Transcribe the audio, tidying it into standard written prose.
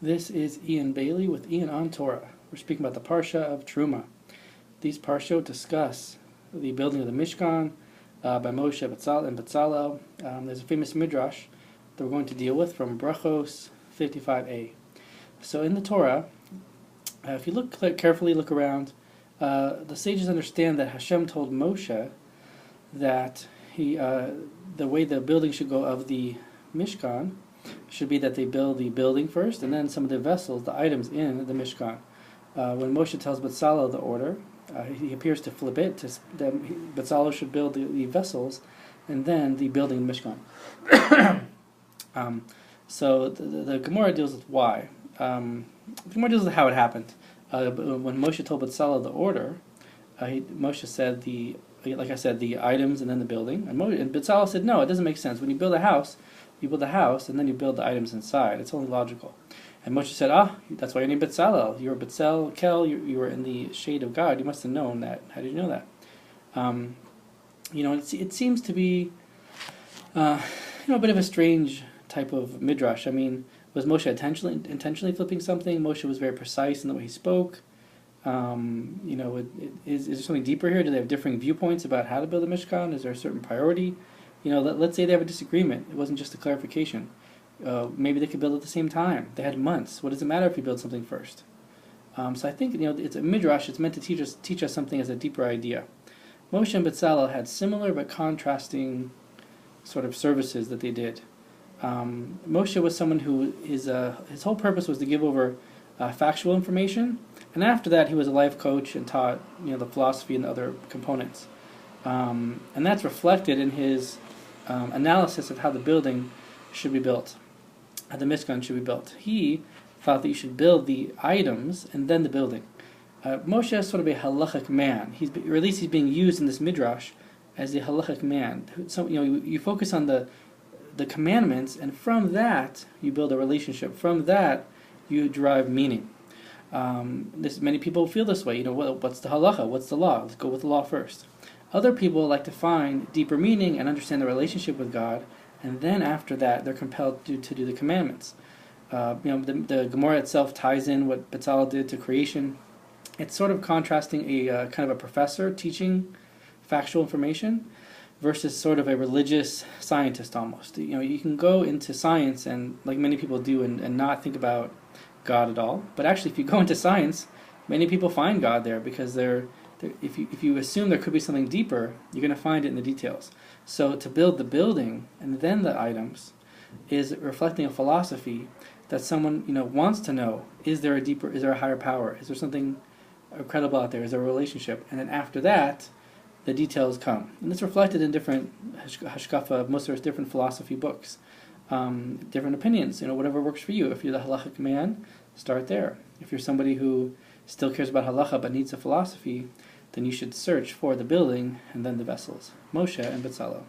This is Ian Bailey with Ian on Torah. We're speaking about the Parsha of Terumah. These Parshot discuss the building of the Mishkan by Moshe and Bezalel. There's a famous midrash that we're going to deal with from Brachos 55a. So in the Torah, if you look carefully, look around, the sages understand that Hashem told Moshe that the way the building should go of the Mishkan should be that they build the building first, and then some of the vessels, the items in the Mishkan. When Moshe tells Bezalel the order, he appears to flip it, that Bezalel should build the vessels, and then the building the Mishkan. So the Gemara deals with why. The Gemara deals with how it happened. When Moshe told Bezalel the order, Moshe said like I said, the items and then the building. And Bezalel said, no, it doesn't make sense. When you build a house and then you build the items inside. It's only logical. And Moshe said, that's why you're named Bezalel. You were Betzel Kel, you were in the shade of God. You must have known that. How did you know that? It seems to be a bit of a strange type of midrash. I mean, was Moshe intentionally flipping something? Moshe was very precise in the way he spoke. Is there something deeper here? Do they have differing viewpoints about how to build a Mishkan? Is there a certain priority? Let's say they have a disagreement. It wasn't just a clarification. Maybe they could build at the same time. They had months. What does it matter if you build something first? So I think it's a midrash. It's meant to teach us something as a deeper idea. Moshe and Bezalel had similar but contrasting sort of services that they did. Moshe was someone who his whole purpose was to give over factual information, and after that he was a life coach and taught the philosophy and the other components. And that's reflected in his analysis of how the building should be built, how the Mishkan should be built. He thought that you should build the items and then the building. Moshe is sort of a halachic man. Or at least he's being used in this midrash as a halachic man. So you focus on the commandments, and from that you build a relationship. From that you derive meaning. Many people feel this way. What's the halacha? What's the law? Let's go with the law first. Other people like to find deeper meaning and understand the relationship with God, and then after that they're compelled to do the commandments. The Gemara itself ties in what Bezalel did to creation. It's sort of contrasting a kind of a professor teaching factual information versus sort of a religious scientist almost. You can go into science and, like many people do, and not think about God at all. But actually, if you go into science, many people find God there because if you assume there could be something deeper, you're going to find it in the details. So to build the building and then the items is reflecting a philosophy that someone wants to know: is there a higher power? Is there something credible out there? Is there a relationship? And then after that, the details come, and it's reflected in different hashkafa, most of different philosophy books, different opinions. Whatever works for you. If you're the halachic man, start there. If you're somebody who still cares about halacha but needs a philosophy, then you should search for the building and then the vessels. Moshe and Bezalel.